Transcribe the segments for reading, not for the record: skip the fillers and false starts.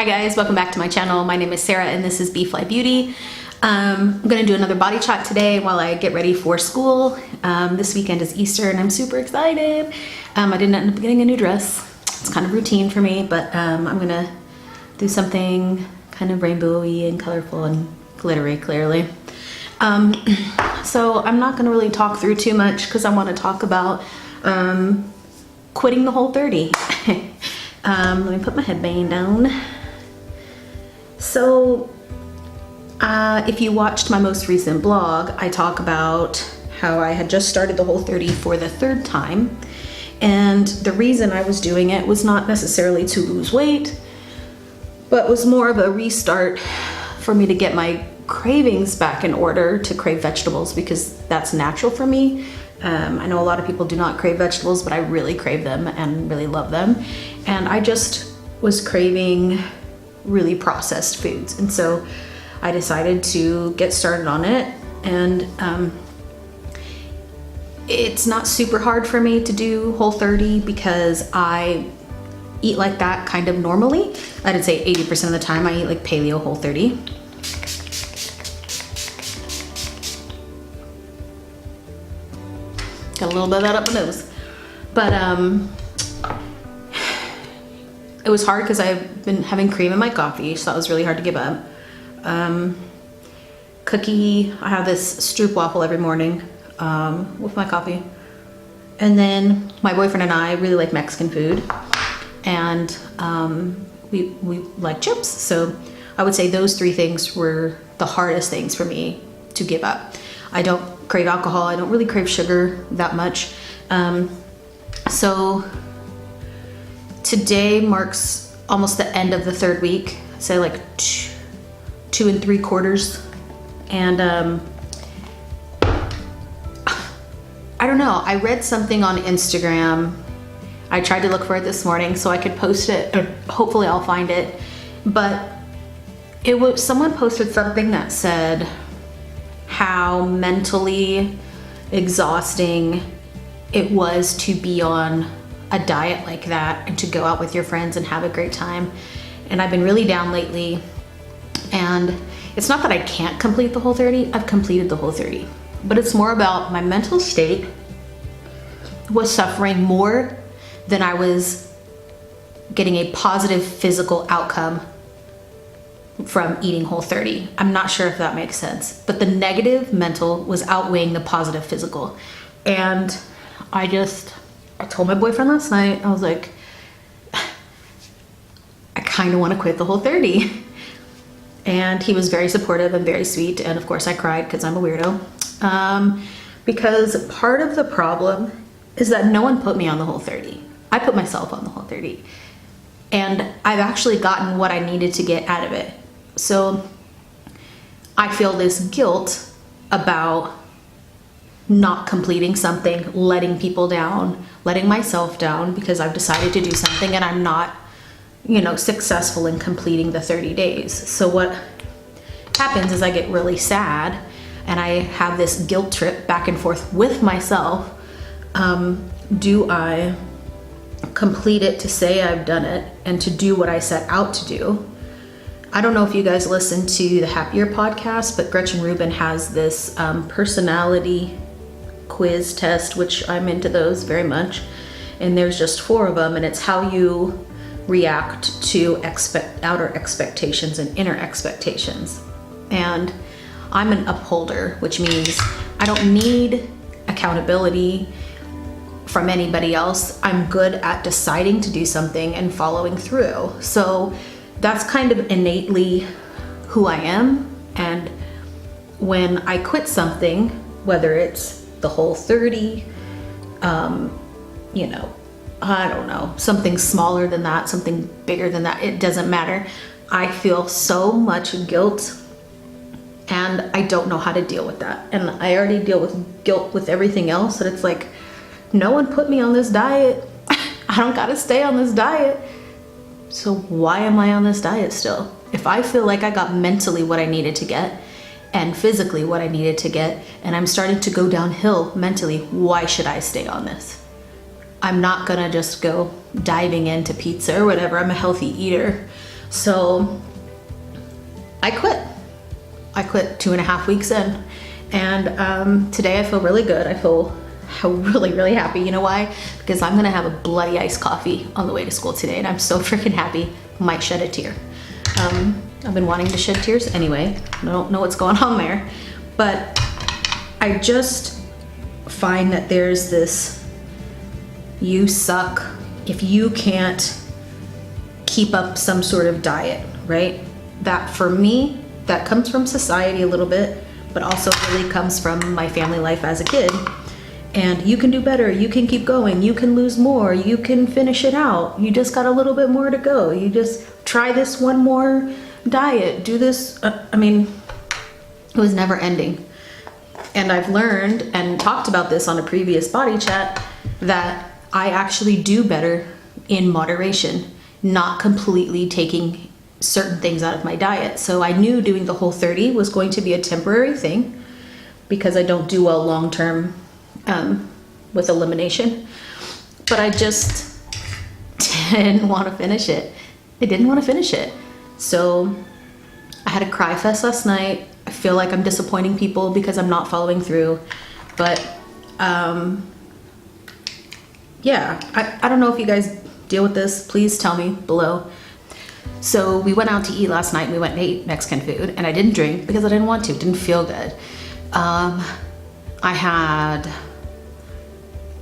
Hi guys, welcome back to my channel. My name is Sarah and this is B.fleye Beauty. I'm gonna do another body shot today while I get ready for school. This weekend is Easter and I'm super excited. I didn't end up getting a new dress. It's kind of routine for me, but I'm gonna do something kind of rainbowy and colorful and glittery, clearly. So I'm not gonna really talk through too much because I want to talk about quitting the Whole30. Let me put my headband down. So if you watched my most recent blog, I talk about how I had just started the Whole30 for the third time. And the reason I was doing it was not necessarily to lose weight, but was more of a restart for me to get my cravings back in order, to crave vegetables, because that's natural for me. I know a lot of people do not crave vegetables, but I really crave them and really love them. And I just was craving really processed foods. And so I decided to get started on it. And it's not super hard for me to do Whole30 because I eat like that kind of normally. I'd say 80% of the time I eat like paleo Whole30. Got a little bit of that up my nose. But it was hard because I've been having cream in my coffee, so that was really hard to give up. Cookie, I have this stroopwafel every morning with my coffee. And then my boyfriend and I really like Mexican food, and we like chips. So I would say those three things were the hardest things for me to give up. I don't crave alcohol. I don't really crave sugar that much. So today marks almost the end of the third week. So like 2 3/4. And I don't know, I read something on Instagram. I tried to look for it this morning so I could post it, or hopefully I'll find it. But it was, someone posted something that said how mentally exhausting it was to be on a diet like that and to go out with your friends and have a great time. And I've been really down lately, and it's not that I can't complete the Whole30, I've completed the Whole30, but it's more about my mental state was suffering more than I was getting a positive physical outcome from eating Whole30. I'm not sure if that makes sense, but the negative mental was outweighing the positive physical. And I told my boyfriend last night, I was like, I kind of want to quit the Whole30. And he was very supportive and very sweet. And of course I cried because I'm a weirdo. Because part of the problem is that no one put me on the Whole30. I put myself on the Whole30. And I've actually gotten what I needed to get out of it. So I feel this guilt about not completing something, letting people down, letting myself down because I've decided to do something and I'm not, successful in completing the 30 days. So what happens is I get really sad and I have this guilt trip back and forth with myself. Do I complete it to say I've done it and to do what I set out to do? I don't know if you guys listen to the Happier podcast, but Gretchen Rubin has this outer quiz test, which I'm into those very much. And there's just 4 of them, and it's how you react to outer expectations and inner expectations. And I'm an upholder, which means I don't need accountability from anybody else. I'm good at deciding to do something and following through. So that's kind of innately who I am. And when I quit something, whether it's the Whole30, I don't know, something smaller than that, something bigger than that, it doesn't matter. I feel so much guilt and I don't know how to deal with that. And I already deal with guilt with everything else, and it's like, no one put me on this diet. I don't gotta stay on this diet. So why am I on this diet still? If I feel like I got mentally what I needed to get and physically what I needed to get, and I'm starting to go downhill mentally, why should I stay on this? I'm not gonna just go diving into pizza or whatever. I'm a healthy eater. So I quit. I quit 2.5 weeks in, and today I feel really good. I feel really happy. You know why? Because I'm gonna have a bloody iced coffee on the way to school today, and I'm so freaking happy. Might shed a tear. I've been wanting to shed tears anyway. I don't know what's going on there, but I just find that there's this, you suck if you can't keep up some sort of diet, right? That for me, that comes from society a little bit, but also really comes from my family life as a kid. And you can do better, you can keep going, you can lose more, you can finish it out. You just got a little bit more to go. You just try this one more diet, do this. I mean, it was never ending. And I've learned and talked about this on a previous body chat that I actually do better in moderation, not completely taking certain things out of my diet. So I knew doing the Whole30 was going to be a temporary thing because I don't do well long-term with elimination, but I just didn't want to finish it. I didn't want to finish it. So I had a cry fest last night. I feel like I'm disappointing people because I'm not following through, but yeah, I don't know if you guys deal with this. Please tell me below. So we went out to eat last night. We went and ate Mexican food, and I didn't drink because I didn't want to. It didn't feel good. I had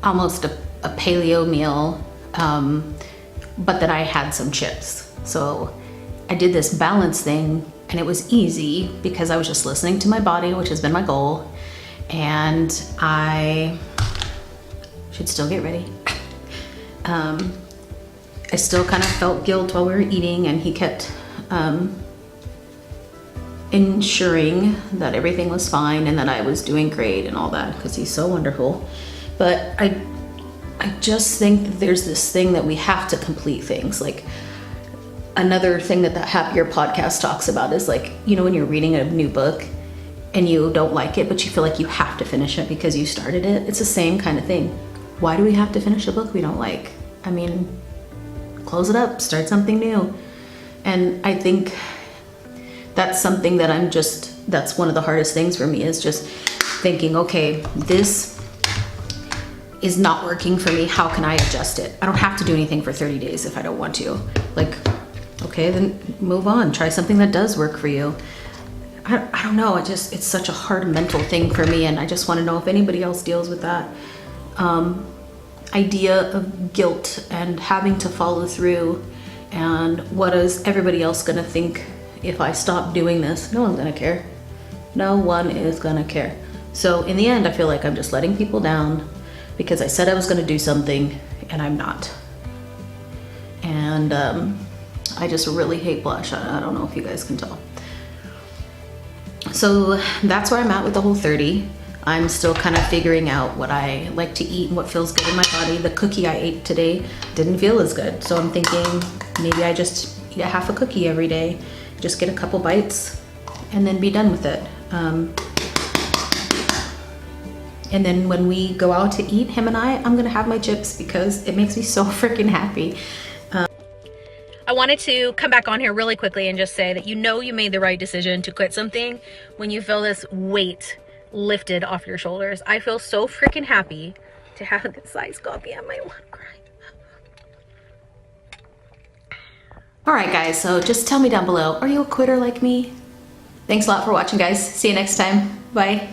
almost a paleo meal, but then I had some chips. So I did this balance thing, and it was easy because I was just listening to my body, which has been my goal. And I should still get ready. I still kind of felt guilt while we were eating, and he kept ensuring that everything was fine and that I was doing great and all that, because he's so wonderful. But I just think that there's this thing that we have to complete things. Like another thing that Happier podcast talks about is, like, you know, when you're reading a new book and you don't like it, but you feel like you have to finish it because you started it. It's the same kind of thing. Why do we have to finish a book we don't like? I mean, close it up, start something new. And I think that's something that that's one of the hardest things for me, is just thinking, okay, this is not working for me. How can I adjust it? I don't have to do anything for 30 days if I don't want to. Like, okay, then move on. Try something that does work for you. I don't know. It's such a hard mental thing for me, and I just want to know if anybody else deals with that idea of guilt and having to follow through, and what is everybody else gonna think if I stop doing this? No one's gonna care. No one is gonna care. So in the end, I feel like I'm just letting people down because I said I was gonna do something and I'm not. And I just really hate blush. I don't know if you guys can tell. So that's where I'm at with the Whole30. I'm still kind of figuring out what I like to eat and what feels good in my body. The cookie I ate today didn't feel as good. So I'm thinking maybe I just eat a half a cookie every day, just get a couple bites and then be done with it. And then when we go out to eat, him and I'm gonna have my chips because it makes me so freaking happy. I wanted to come back on here really quickly and just say that you know you made the right decision to quit something when you feel this weight lifted off your shoulders. I feel so freaking happy to have this iced coffee. I might want to cry. All right, guys, so just tell me down below, are you a quitter like me? Thanks a lot for watching, guys. See you next time. Bye.